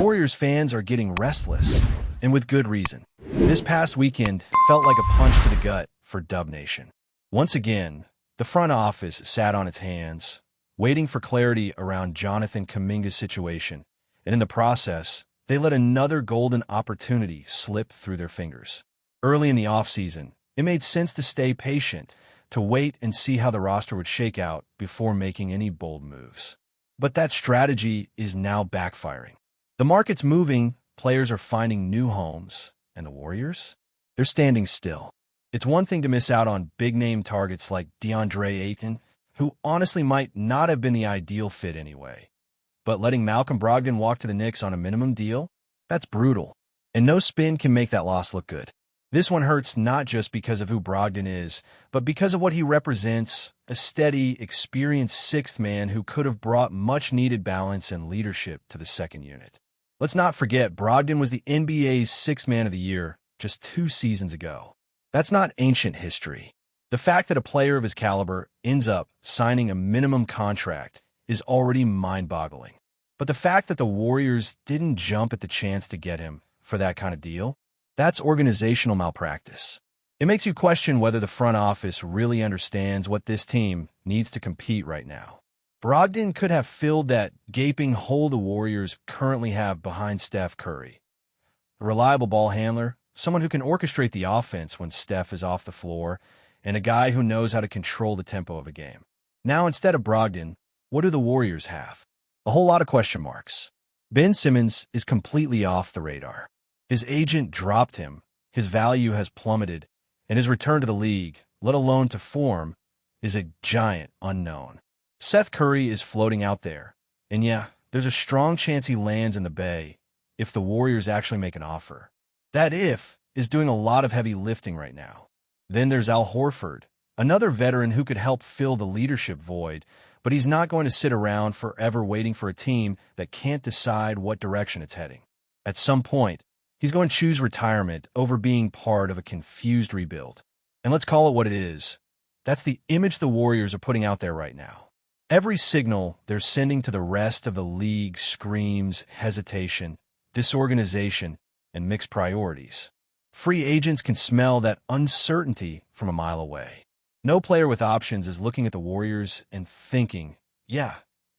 Warriors fans are getting restless, and with good reason. This past weekend felt like a punch to the gut for Dub Nation. Once again, the front office sat on its hands, waiting for clarity around Jonathan Kaminga's situation, and in the process, they let another golden opportunity slip through their fingers. Early in the offseason, it made sense to stay patient, to wait and see how the roster would shake out before making any bold moves. But that strategy is now backfiring. The market's moving, players are finding new homes, and the Warriors? They're standing still. It's one thing to miss out on big-name targets like DeAndre Ayton, who honestly might not have been the ideal fit anyway. But letting Malcolm Brogdon walk to the Knicks on a minimum deal? That's brutal. And no spin can make that loss look good. This one hurts not just because of who Brogdon is, but because of what he represents, a steady, experienced sixth man who could have brought much-needed balance and leadership to the second unit. Let's not forget, Brogdon was the NBA's Sixth Man of the Year just 2 seasons ago. That's not ancient history. The fact that a player of his caliber ends up signing a minimum contract is already mind-boggling. But the fact that the Warriors didn't jump at the chance to get him for that kind of deal, that's organizational malpractice. It makes you question whether the front office really understands what this team needs to compete right now. Brogdon could have filled that gaping hole the Warriors currently have behind Steph Curry. A reliable ball handler, someone who can orchestrate the offense when Steph is off the floor, and a guy who knows how to control the tempo of a game. Now, instead of Brogdon, what do the Warriors have? A whole lot of question marks. Ben Simmons is completely off the radar. His agent dropped him, his value has plummeted, and his return to the league, let alone to form, is a giant unknown. Seth Curry is floating out there, and yeah, there's a strong chance he lands in the Bay if the Warriors actually make an offer. That if is doing a lot of heavy lifting right now. Then there's Al Horford, another veteran who could help fill the leadership void, but he's not going to sit around forever waiting for a team that can't decide what direction it's heading. At some point, he's going to choose retirement over being part of a confused rebuild. And let's call it what it is. That's the image the Warriors are putting out there right now. Every signal they're sending to the rest of the league screams hesitation, disorganization, and mixed priorities. Free agents can smell that uncertainty from a mile away. No player with options is looking at the Warriors and thinking, yeah,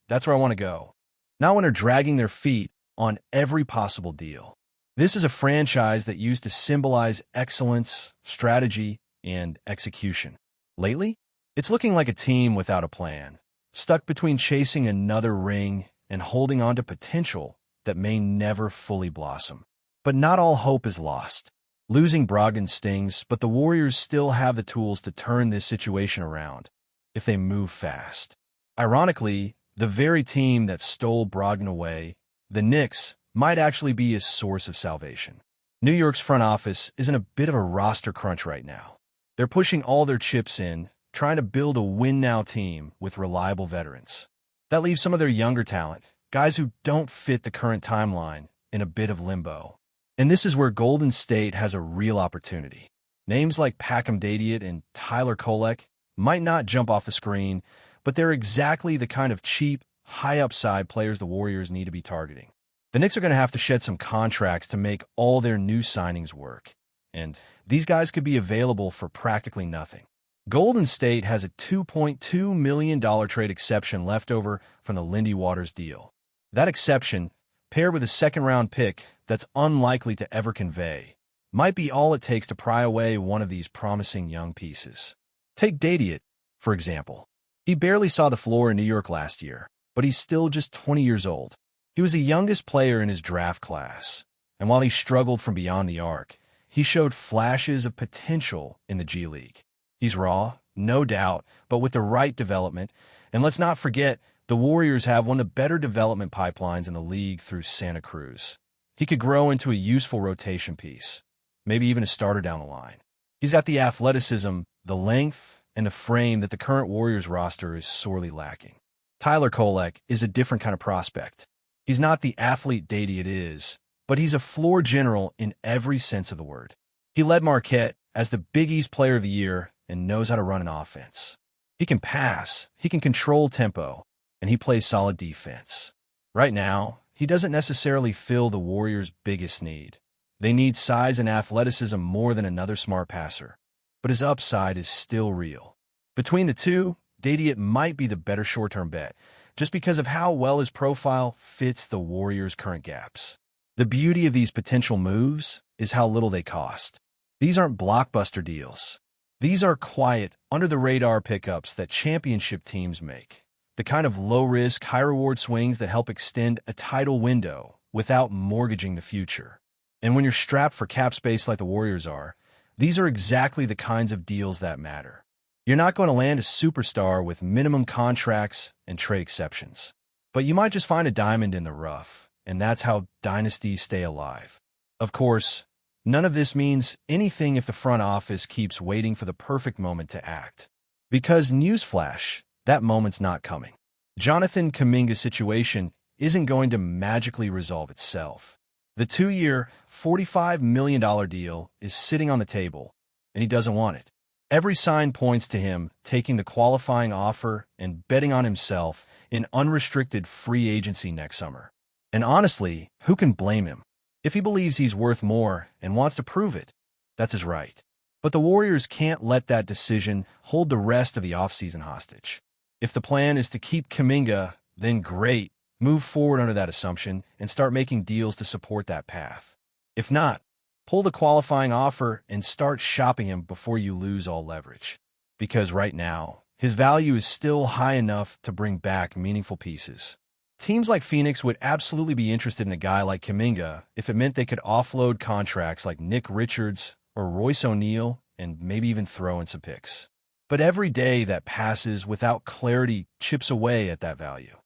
that's where I want to go. Not when they're dragging their feet on every possible deal. This is a franchise that used to symbolize excellence, strategy, and execution. Lately, it's looking like a team without a plan, stuck between chasing another ring and holding on to potential that may never fully blossom. But not all hope is lost. Losing Brogdon stings, but the Warriors still have the tools to turn this situation around if they move fast. Ironically, the very team that stole Brogdon away, the Knicks, might actually be his source of salvation. New York's front office is in a bit of a roster crunch right now. They're pushing all their chips in, trying to build a win-now team with reliable veterans. That leaves some of their younger talent, guys who don't fit the current timeline, in a bit of limbo. And this is where Golden State has a real opportunity. Names like Packham Dadiot and Tyler Kolek might not jump off the screen, but they're exactly the kind of cheap, high-upside players the Warriors need to be targeting. The Knicks are going to have to shed some contracts to make all their new signings work, and these guys could be available for practically nothing. Golden State has a $2.2 million trade exception left over from the Lindy Waters deal. That exception, paired with a second-round pick that's unlikely to ever convey, might be all it takes to pry away one of these promising young pieces. Take Dadiot, for example. He barely saw the floor in New York last year, but he's still just 20 years old. He was the youngest player in his draft class, and while he struggled from beyond the arc, he showed flashes of potential in the G League. He's raw, no doubt, but with the right development, and let's not forget, the Warriors have one of the better development pipelines in the league through Santa Cruz. He could grow into a useful rotation piece, maybe even a starter down the line. He's got the athleticism, the length, and the frame that the current Warriors roster is sorely lacking. Tyler Kolek is a different kind of prospect. He's not the athlete Dadiot is, but he's a floor general in every sense of the word. He led Marquette as the Big East Player of the Year and knows how to run an offense. He can pass, he can control tempo, and he plays solid defense. Right now, he doesn't necessarily fill the Warriors' biggest need. They need size and athleticism more than another smart passer, but his upside is still real. Between the two, Dadiet might be the better short-term bet, just because of how well his profile fits the Warriors' current gaps. The beauty of these potential moves is how little they cost. These aren't blockbuster deals. These are quiet, under-the-radar pickups that championship teams make. The kind of low-risk, high-reward swings that help extend a title window without mortgaging the future. And when you're strapped for cap space like the Warriors are, these are exactly the kinds of deals that matter. You're not going to land a superstar with minimum contracts and trade exceptions. But you might just find a diamond in the rough, and that's how dynasties stay alive. Of course, none of this means anything if the front office keeps waiting for the perfect moment to act. Because, newsflash, that moment's not coming. Jonathan Kaminga's situation isn't going to magically resolve itself. The 2-year, $45 million deal is sitting on the table, and he doesn't want it. Every sign points to him taking the qualifying offer and betting on himself in unrestricted free agency next summer. And honestly, who can blame him? If he believes he's worth more and wants to prove it, that's his right. But the Warriors can't let that decision hold the rest of the offseason hostage. If the plan is to keep Kaminga, then great, move forward under that assumption and start making deals to support that path. If not, pull the qualifying offer and start shopping him before you lose all leverage. Because right now, his value is still high enough to bring back meaningful pieces. Teams like Phoenix would absolutely be interested in a guy like Kaminga if it meant they could offload contracts like Nick Richards or Royce O'Neal and maybe even throw in some picks. But every day that passes without clarity chips away at that value.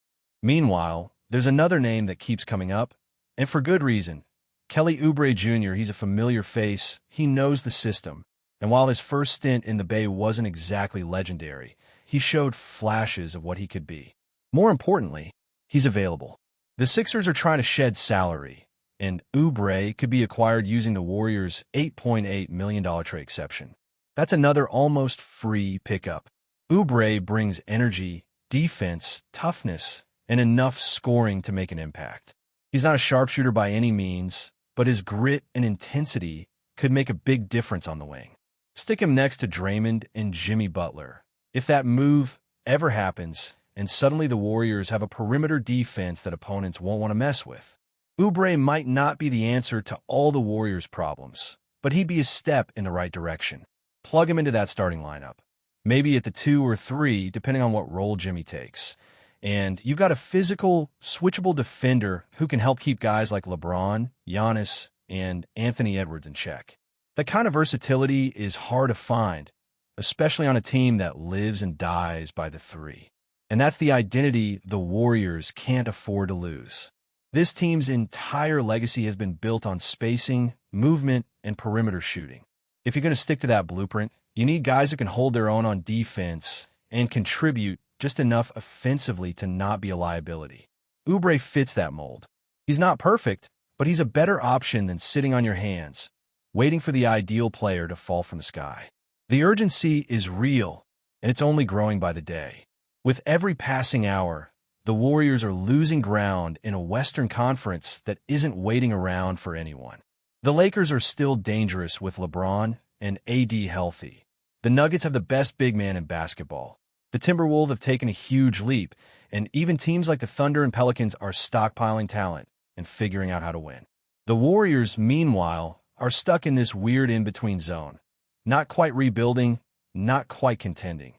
Meanwhile, there's another name that keeps coming up, and for good reason. Kelly Oubre Jr., he's a familiar face, he knows the system, and while his first stint in the Bay wasn't exactly legendary, he showed flashes of what he could be. More importantly, he's available. The Sixers are trying to shed salary, and Oubre could be acquired using the Warriors' $8.8 million trade exception. That's another almost free pickup. Oubre brings energy, defense, toughness, and enough scoring to make an impact. He's not a sharpshooter by any means, but his grit and intensity could make a big difference on the wing. Stick him next to Draymond and Jimmy Butler. If that move ever happens, and suddenly the Warriors have a perimeter defense that opponents won't want to mess with. Oubre might not be the answer to all the Warriors' problems, but he'd be a step in the right direction. Plug him into that starting lineup, maybe at the 2 or 3, depending on what role Jimmy takes. And you've got a physical, switchable defender who can help keep guys like LeBron, Giannis, and Anthony Edwards in check. That kind of versatility is hard to find, especially on a team that lives and dies by the 3. And that's the identity the Warriors can't afford to lose. This team's entire legacy has been built on spacing, movement, and perimeter shooting. If you're going to stick to that blueprint, you need guys who can hold their own on defense and contribute just enough offensively to not be a liability. Oubre fits that mold. He's not perfect, but he's a better option than sitting on your hands, waiting for the ideal player to fall from the sky. The urgency is real, and it's only growing by the day. With every passing hour, the Warriors are losing ground in a Western Conference that isn't waiting around for anyone. The Lakers are still dangerous with LeBron and AD healthy. The Nuggets have the best big man in basketball. The Timberwolves have taken a huge leap, and even teams like the Thunder and Pelicans are stockpiling talent and figuring out how to win. The Warriors, meanwhile, are stuck in this weird in-between zone. Not quite rebuilding, not quite contending.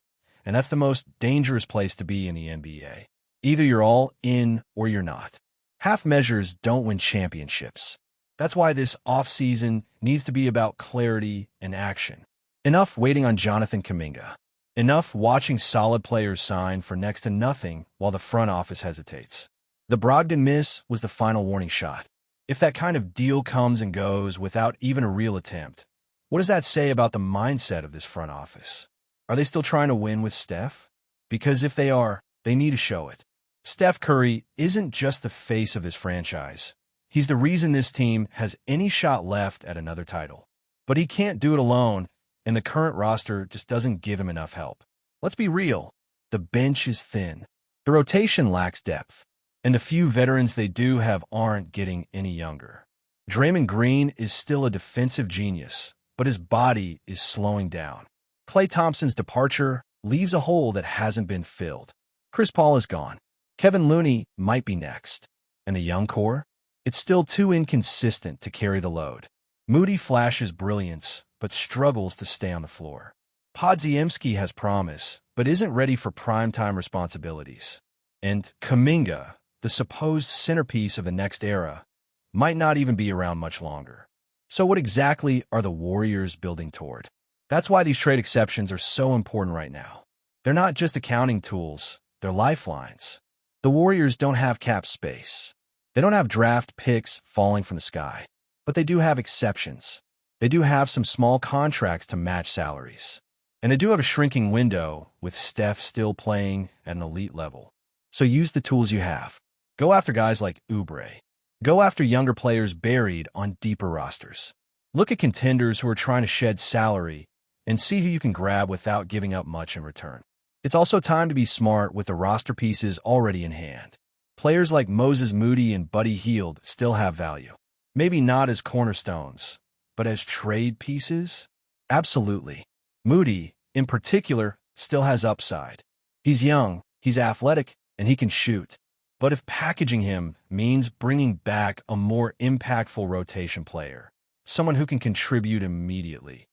And that's the most dangerous place to be in the NBA. Either you're all in or you're not. Half measures don't win championships. That's why this offseason needs to be about clarity and action. Enough waiting on Jonathan Kaminga. Enough watching solid players sign for next to nothing while the front office hesitates. The Brogdon miss was the final warning shot. If that kind of deal comes and goes without even a real attempt, what does that say about the mindset of this front office? Are they still trying to win with Steph? Because if they are, they need to show it. Steph Curry isn't just the face of this franchise. He's the reason this team has any shot left at another title. But he can't do it alone, and the current roster just doesn't give him enough help. Let's be real. The bench is thin. The rotation lacks depth. and the few veterans they do have aren't getting any younger. Draymond Green is still a defensive genius, but his body is slowing down. Klay Thompson's departure leaves a hole that hasn't been filled. Chris Paul is gone. Kevin Looney might be next. And the young core? It's still too inconsistent to carry the load. Moody flashes brilliance, but struggles to stay on the floor. Podziemski has promise, but isn't ready for primetime responsibilities. And Kaminga, the supposed centerpiece of the next era, might not even be around much longer. So what exactly are the Warriors building toward? That's why these trade exceptions are so important right now. They're not just accounting tools, they're lifelines. The Warriors don't have cap space. They don't have draft picks falling from the sky. But they do have exceptions. They do have some small contracts to match salaries. And they do have a shrinking window, with Steph still playing at an elite level. So use the tools you have. Go after guys like Oubre. Go after younger players buried on deeper rosters. Look at contenders who are trying to shed salary and see who you can grab without giving up much in return. It's also time to be smart with the roster pieces already in hand. Players like Moses Moody and Buddy Hield still have value. Maybe not as cornerstones, but as trade pieces? Absolutely. Moody, in particular, still has upside. He's young, he's athletic, and he can shoot. But if packaging him means bringing back a more impactful rotation player, someone who can contribute immediately,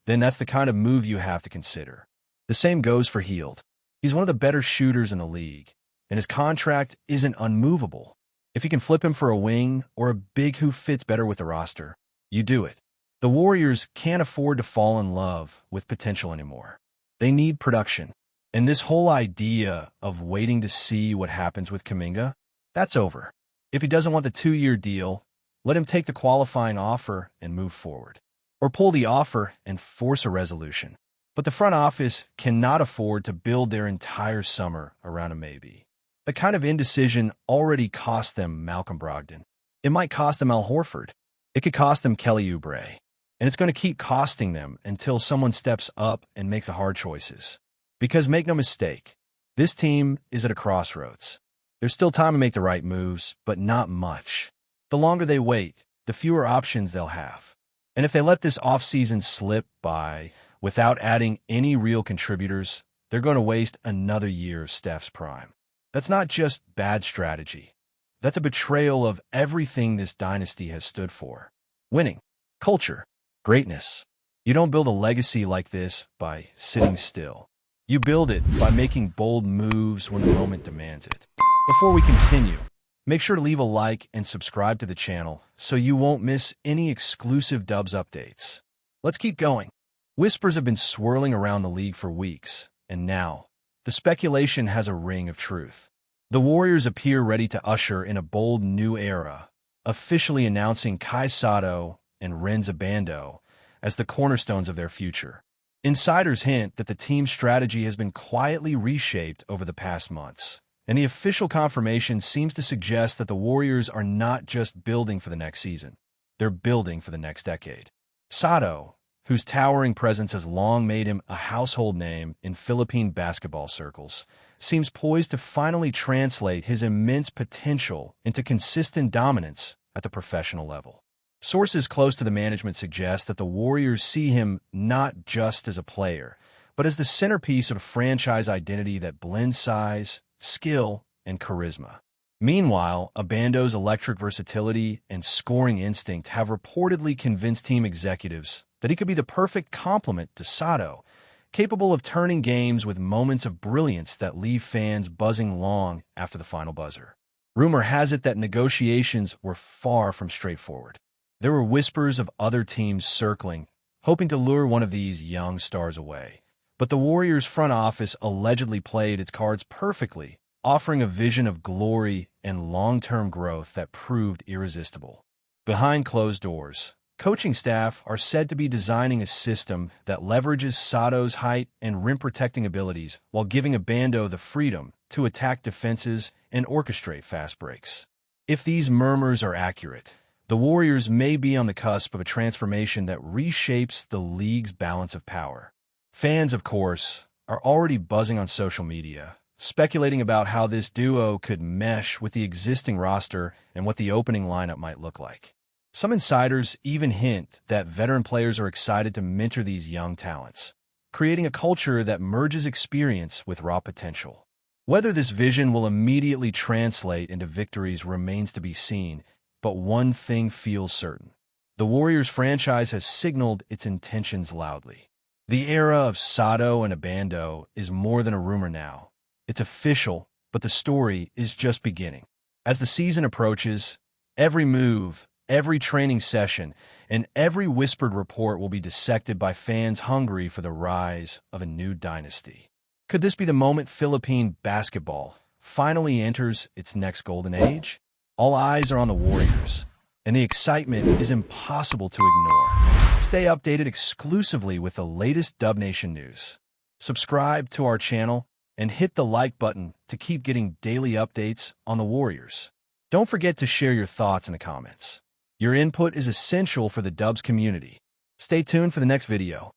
then that's the kind of move you have to consider. The same goes for Hield. He's one of the better shooters in the league, and his contract isn't unmovable. If you can flip him for a wing or a big who fits better with the roster, you do it. The Warriors can't afford to fall in love with potential anymore. They need production. And this whole idea of waiting to see what happens with Kaminga, that's over. If he doesn't want the 2-year deal, let him take the qualifying offer and move forward. Or pull the offer and force a resolution. But the front office cannot afford to build their entire summer around a maybe. The kind of indecision already cost them Malcolm Brogdon. It might cost them Al Horford. It could cost them Kelly Oubre. And it's going to keep costing them until someone steps up and makes the hard choices. Because make no mistake, this team is at a crossroads. There's still time to make the right moves, but not much. The longer they wait, the fewer options they'll have. And if they let this offseason slip by without adding any real contributors, they're going to waste another year of Steph's prime. That's not just bad strategy. That's a betrayal of everything this dynasty has stood for. Winning, culture, greatness. You don't build a legacy like this by sitting still. You build it by making bold moves when the moment demands it. Before we continue, make sure to leave a like and subscribe to the channel so you won't miss any exclusive Dubs updates. Let's keep going. Whispers have been swirling around the league for weeks, and now, the speculation has a ring of truth. The Warriors appear ready to usher in a bold new era, officially announcing Kai Sotto and RHENZ Abando as the cornerstones of their future. Insiders hint that the team's strategy has been quietly reshaped over the past months, and the official confirmation seems to suggest that the Warriors are not just building for the next season, they're building for the next decade. Sotto, whose towering presence has long made him a household name in Philippine basketball circles, seems poised to finally translate his immense potential into consistent dominance at the professional level. Sources close to the management suggest that the Warriors see him not just as a player, but as the centerpiece of a franchise identity that blends size, skill, and charisma. Meanwhile, Abando's electric versatility and scoring instinct have reportedly convinced team executives that he could be the perfect complement to Sotto, capable of turning games with moments of brilliance that leave fans buzzing long after the final buzzer. Rumor has it that negotiations were far from straightforward. There were whispers of other teams circling, hoping to lure one of these young stars away. But the Warriors' front office allegedly played its cards perfectly, offering a vision of glory and long-term growth that proved irresistible. Behind closed doors, coaching staff are said to be designing a system that leverages Sotto's height and rim-protecting abilities while giving Abando the freedom to attack defenses and orchestrate fast breaks. If these murmurs are accurate, the Warriors may be on the cusp of a transformation that reshapes the league's balance of power. Fans, of course, are already buzzing on social media, speculating about how this duo could mesh with the existing roster and what the opening lineup might look like. Some insiders even hint that veteran players are excited to mentor these young talents, creating a culture that merges experience with raw potential. Whether this vision will immediately translate into victories remains to be seen, but one thing feels certain. The Warriors franchise has signaled its intentions loudly. The era of SOTTO and ABANDO is more than a rumor now. It's official, but the story is just beginning. As the season approaches, every move, every training session, and every whispered report will be dissected by fans hungry for the rise of a new dynasty. Could this be the moment Philippine basketball finally enters its next golden age? All eyes are on the Warriors, and the excitement is impossible to ignore. Stay updated exclusively with the latest Dub Nation news. Subscribe to our channel and hit the like button to keep getting daily updates on the Warriors. Don't forget to share your thoughts in the comments. Your input is essential for the Dubs community. Stay tuned for the next video.